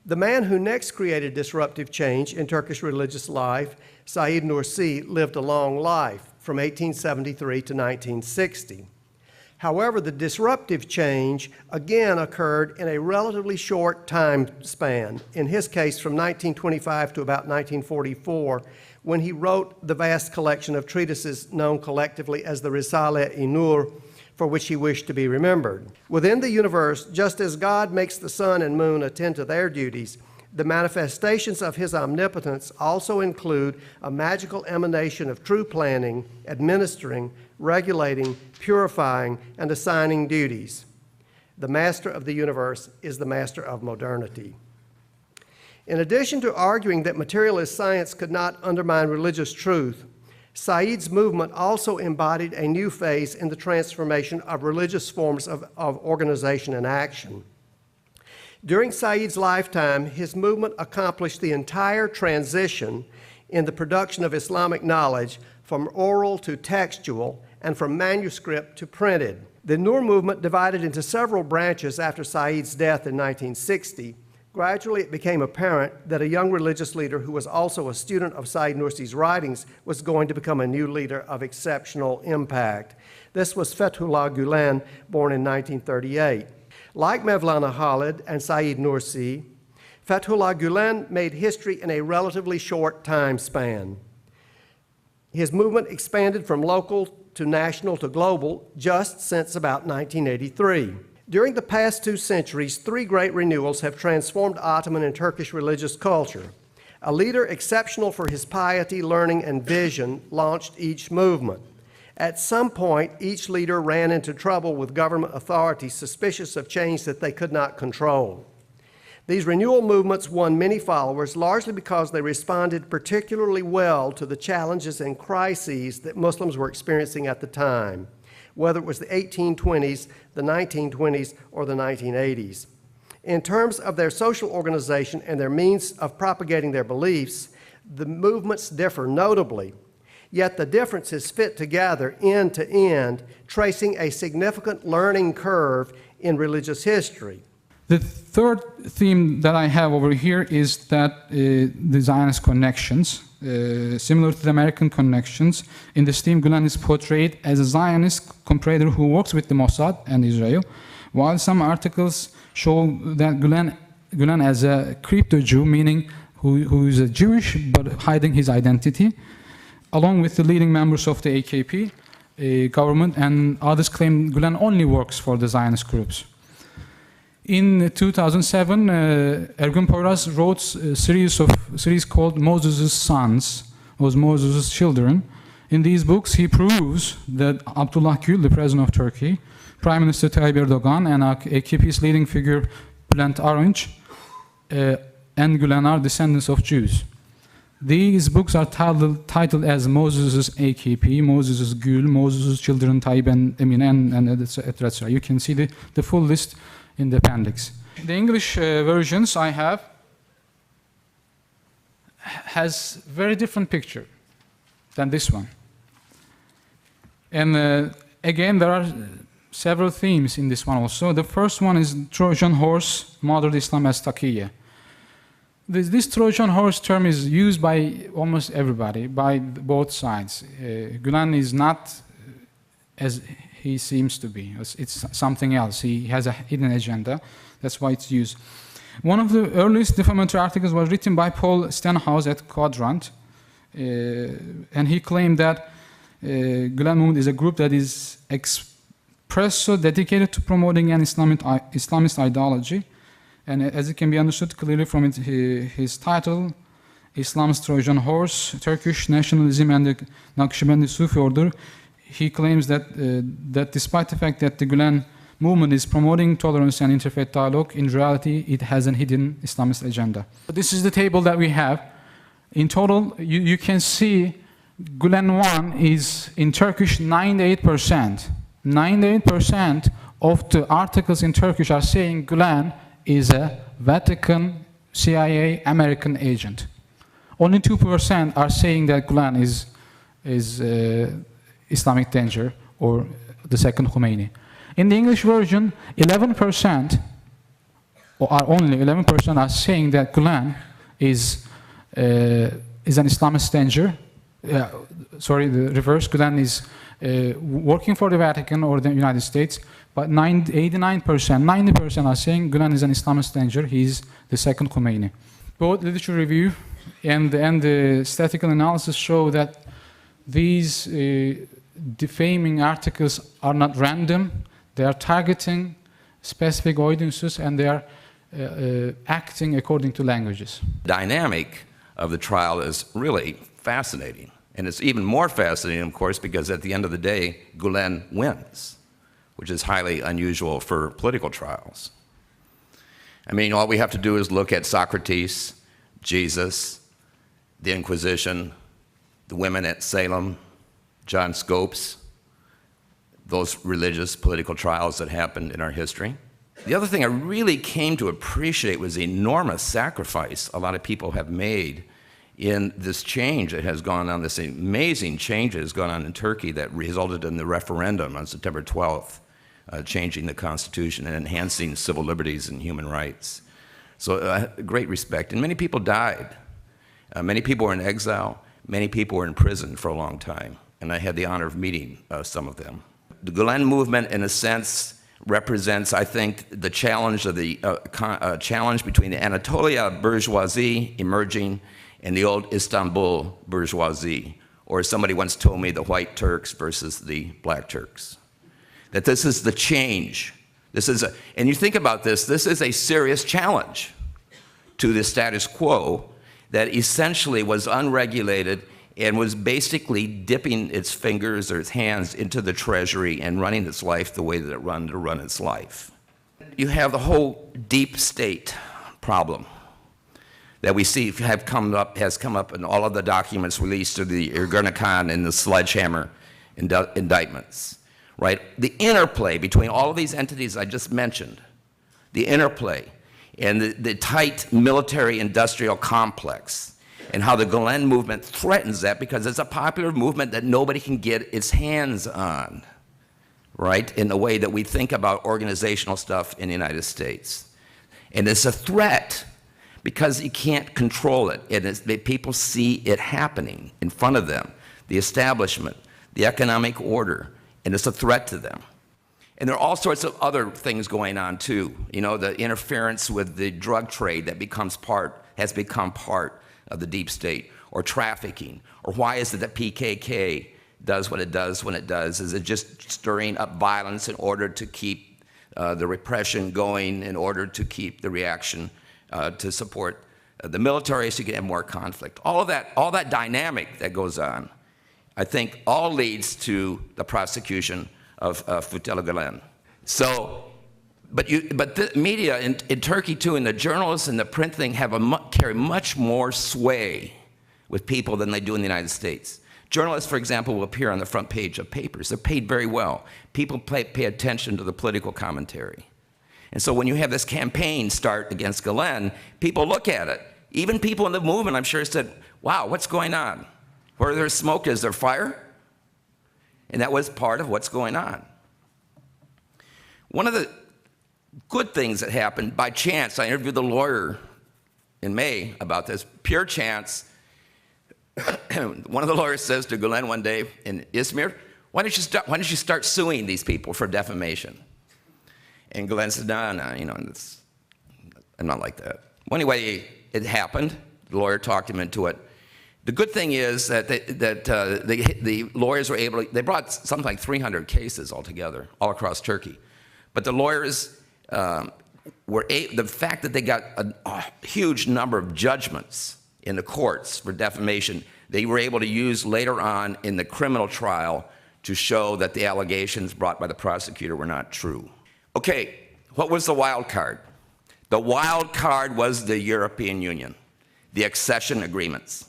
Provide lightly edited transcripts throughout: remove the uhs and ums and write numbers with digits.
The man who next created disruptive change in Turkish religious life, Said Nursi, lived a long life, from 1873 to 1960. However, the disruptive change again occurred in a relatively short time span, in his case from 1925 to about 1944, when he wrote the vast collection of treatises known collectively as the Risale-i Nur, for which he wished to be remembered. Within the universe, just as God makes the sun and moon attend to their duties, the manifestations of his omnipotence also include a magical emanation of true planning, administering, regulating, purifying, and assigning duties. The master of the universe is the master of modernity. In addition to arguing that materialist science could not undermine religious truth, Said's movement also embodied a new phase in the transformation of religious forms of organization and action. During Said's lifetime, his movement accomplished the entire transition in the production of Islamic knowledge from oral to textual and from manuscript to printed. The Nur movement divided into several branches after Said's death in 1960. Gradually, it became apparent that a young religious leader who was also a student of Said Nursi's writings was going to become a new leader of exceptional impact. This was Fethullah Gülen, born in 1938. Like Mevlana Khalid and Said Nursi, Fethullah Gülen made history in a relatively short time span. His movement expanded from local to national to global just since about 1983. During the past 2 centuries, 3 great renewals have transformed Ottoman and Turkish religious culture. A leader exceptional for his piety, learning, and vision launched each movement. At some point, each leader ran into trouble with government authorities suspicious of change that they could not control. These renewal movements won many followers, largely because they responded particularly well to the challenges and crises that Muslims were experiencing at the time, whether it was the 1820s, the 1920s, or the 1980s. In terms of their social organization and their means of propagating their beliefs, the movements differ notably. Yet the differences fit together end to end, tracing a significant learning curve in religious history. The third theme that I have over here is that the Zionist connections, similar to the American connections. In this theme, Gülen is portrayed as a Zionist comparator who works with the Mossad and Israel, while some articles show that Gülen as a crypto-Jew, meaning who is a Jewish but hiding his identity, along with the leading members of the AKP government, and others claim Gülen only works for the Zionist groups. In 2007, Ergun Poyraz wrote a series called Moses' Sons, or Moses' Children. In these books, he proves that Abdullah Gül, the president of Turkey, Prime Minister Tayyip Erdogan, and AKP's leading figure, Bülent Arınç, and Gülen are descendants of Jews. These books are titled as Moses' AKP, Moses' Gül, Moses' Children, Tayyip and Emin, and etc. You can see the full list in the appendix. The English versions I have has very different picture than this one. And again, there are several themes in this one also. The first one is Trojan horse, modern Islam as taqiyya. This Trojan horse term is used by almost everybody, by both sides. Gülen is not as he seems to be. It's something else. He has a hidden agenda. That's why it's used. One of the earliest defamatory articles was written by Paul Stenhouse at Quadrant, and he claimed that Gülen Movement is a group that is expresso dedicated to promoting an Islamist ideology. And as it can be understood clearly from his title, Islam's Trojan Horse, Turkish Nationalism and the Naqshbandi Sufi Order, he claims that despite the fact that the Gülen movement is promoting tolerance and interfaith dialogue, in reality it has a hidden Islamist agenda. This is the table that we have. In total, you can see Gülen 1 is in Turkish 98%. 98% of the articles in Turkish are saying Gülen is a Vatican, CIA, American agent. Only 2% are saying that Gülen is Islamic danger or the second Khomeini. In the English version, 11% or are only 11% are saying that Gülen is an Islamist danger. Sorry, the reverse. Gülen is working for the Vatican or the United States, but 89%, 90% are saying Gülen is an Islamist danger. He's the second Khomeini. Both literature review and the statistical analysis show that these defaming articles are not random. They are targeting specific audiences, and they are acting according to languages. Dynamic of the trial is really fascinating. And it's even more fascinating, of course, because at the end of the day, Gülen wins, which is highly unusual for political trials. I mean, all we have to do is look at Socrates, Jesus, the Inquisition, the women at Salem, John Scopes, those religious political trials that happened in our history. The other thing I really came to appreciate was the enormous sacrifice a lot of people have made in this change that has gone on, this amazing change that has gone on in Turkey that resulted in the referendum on September 12th, changing the constitution and enhancing civil liberties and human rights. So great respect. And many people died. Many people were in exile. Many people were in prison for a long time. And I had the honor of meeting some of them. The Gulen movement, in a sense, represents, I think, the challenge of the challenge between the Anatolia bourgeoisie emerging and the old Istanbul bourgeoisie, or as somebody once told me, the white Turks versus the black Turks. That this is the change. This is and you think about this is a serious challenge to the status quo that essentially was unregulated and was basically dipping its fingers or its hands into the treasury and running its life the way that it wanted to run its life. You have the whole deep state problem that we see has come up in all of the documents released through the Ergenekon and the sledgehammer indictments, right? The interplay between all of these entities I just mentioned, the interplay and the tight military-industrial complex, and how the Gulen movement threatens that because it's a popular movement that nobody can get its hands on, right, in the way that we think about organizational stuff in the United States. And it's a threat because you can't control it. People see it happening in front of them, the establishment, the economic order, and it's a threat to them. And there are all sorts of other things going on too. You know, the interference with the drug trade that has become part of the deep state, or trafficking, or why is it that PKK does what it does when it does? Is it just stirring up violence in order to keep the repression going, in order to keep the reaction to support the military so you can have more conflict? All that dynamic that goes on, I think all leads to the prosecution of Fethullah Gülen. So, but the media in Turkey too, and the journalists and the print thing carry much more sway with people than they do in the United States. Journalists, for example, will appear on the front page of papers. They're paid very well. People pay attention to the political commentary. And so when you have this campaign start against Gülen, people look at it. Even people in the movement, I'm sure, said, wow, what's going on? Where there's smoke, is there fire? And that was part of what's going on. One of the good things that happened by chance, I interviewed the lawyer in May about this, pure chance. One of the lawyers says to Gülen one day in Izmir, why don't you start suing these people for defamation? And Gülen said, no, you know, I'm not like that. Well, anyway, it happened. The lawyer talked him into it. The good thing is that the lawyers were able to, they brought something like 300 cases altogether, all across Turkey. But the lawyers the fact that they got a huge number of judgments in the courts for defamation, they were able to use later on in the criminal trial to show that the allegations brought by the prosecutor were not true. Okay, what was the wild card? The wild card was the European Union, the accession agreements.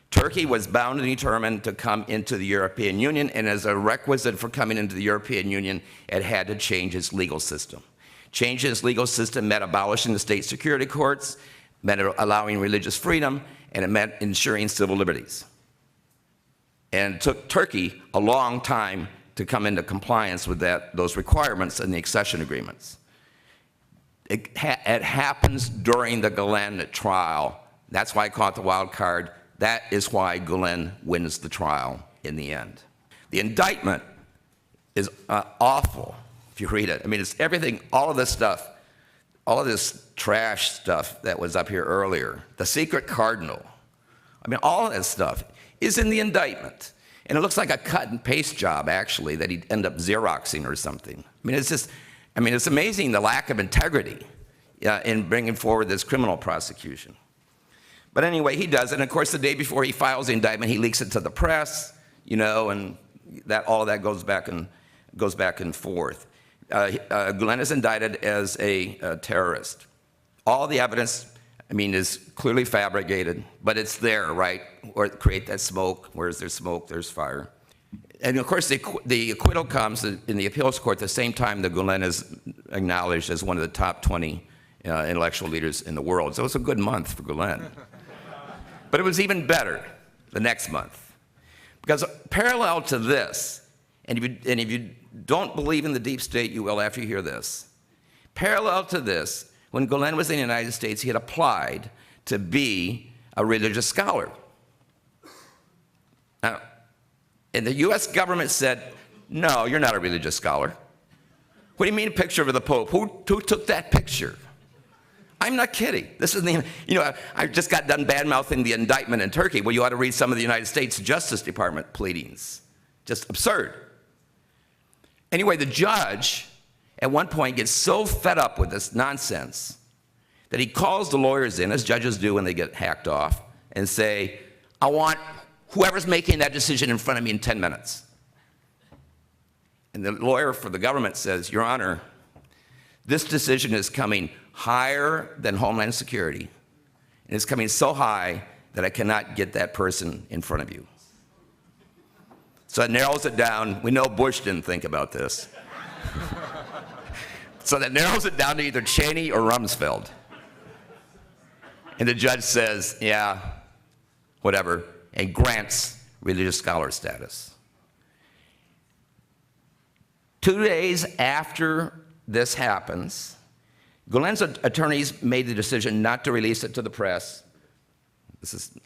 Turkey was bound and determined to come into the European Union, and as a requisite for coming into the European Union, it had to change its legal system. Changing its legal system meant abolishing the state security courts, meant allowing religious freedom, and it meant ensuring civil liberties. And it took Turkey a long time to come into compliance with those requirements in the accession agreements. it happens during the Gülen trial. That's why I call it the wild card. That is why Gülen wins the trial in the end. The indictment is awful if you read it. I mean, it's everything, all of this stuff, all of this trash stuff that was up here earlier, the secret cardinal. I mean, all of that stuff is in the indictment. And it looks like a cut and paste job, actually, that he'd end up Xeroxing or something. I mean, it's just, it's amazing the lack of integrity in bringing forward this criminal prosecution. But anyway, he does it. And of course, the day before he files the indictment, he leaks it to the press, and all of that goes back and forth. Gülen is indicted as a terrorist. All the evidence, is clearly fabricated, but it's there, right? Or create that smoke. Where's there's smoke, there's fire. And of course, the acquittal comes in the appeals court at the same time that Gülen is acknowledged as one of the top 20 intellectual leaders in the world. So it's a good month for Gülen. But it was even better the next month. Because parallel to this, and if you don't believe in the deep state, you will after you hear this. Parallel to this, when Gülen was in the United States, he had applied to be a religious scholar. Now, and the US government said, no, you're not a religious scholar. What do you mean a picture of the Pope? Who took that picture? I'm not kidding. This is I just got done bad-mouthing the indictment in Turkey. Well, you ought to read some of the United States Justice Department pleadings. Just absurd. Anyway, the judge at one point gets so fed up with this nonsense that he calls the lawyers in, as judges do when they get hacked off, and say, I want whoever's making that decision in front of me in 10 minutes. And the lawyer for the government says, Your Honor, this decision is coming higher than Homeland Security, and it's coming so high that I cannot get that person in front of you. So that narrows it down. We know Bush didn't think about this. So that narrows it down to either Cheney or Rumsfeld. And the judge says, yeah, whatever, and grants religious scholar status. 2 days after this happens, Gülen's attorneys made the decision not to release it to the press.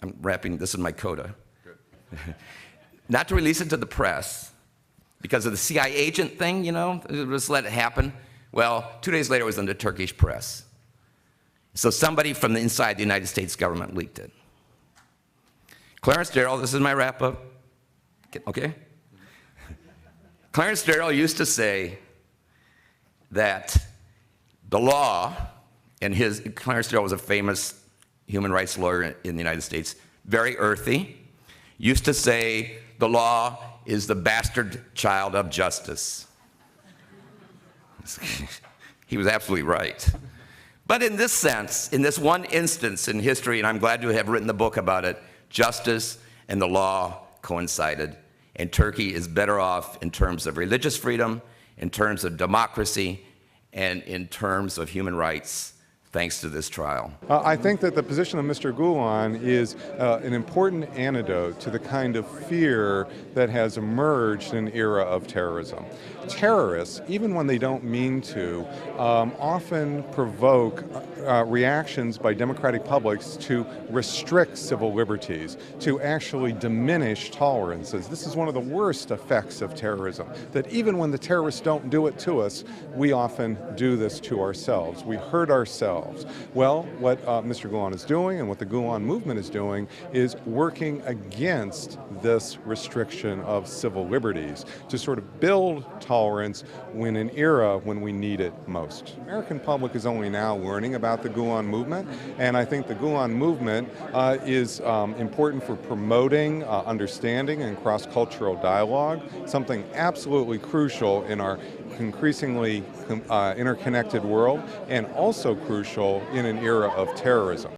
I'm wrapping this in my coda. Good. Not to release it to the press because of the CIA agent thing, just let it happen. Well, 2 days later, it was in the Turkish press. So somebody from the inside the United States government leaked it. Clarence Darrow, this is my wrap-up. Okay? Clarence Darrow used to say that the law, and Clarence Darrow was a famous human rights lawyer in the United States, very earthy, used to say the law is the bastard child of justice. He was absolutely right. But in this sense, in this one instance in history, and I'm glad to have written the book about it, justice and the law coincided, and Turkey is better off in terms of religious freedom, in terms of democracy, and in terms of human rights, thanks to this trial. I think that the position of Mr. Gülen is an important antidote to the kind of fear that has emerged in an era of terrorism. Terrorists, even when they don't mean to, often provoke reactions by democratic publics to restrict civil liberties, to actually diminish tolerances. This is one of the worst effects of terrorism, that even when the terrorists don't do it to us, we often do this to ourselves. We hurt ourselves. Well, what Mr. Gülen is doing and what the Gulen Movement is doing is working against this restriction of civil liberties to sort of build tolerance in an era when we need it most. The American public is only now learning about the Gulen Movement, and I think the Gulen Movement is important for promoting understanding and cross-cultural dialogue, something absolutely crucial in our increasingly interconnected world, and also crucial in an era of terrorism.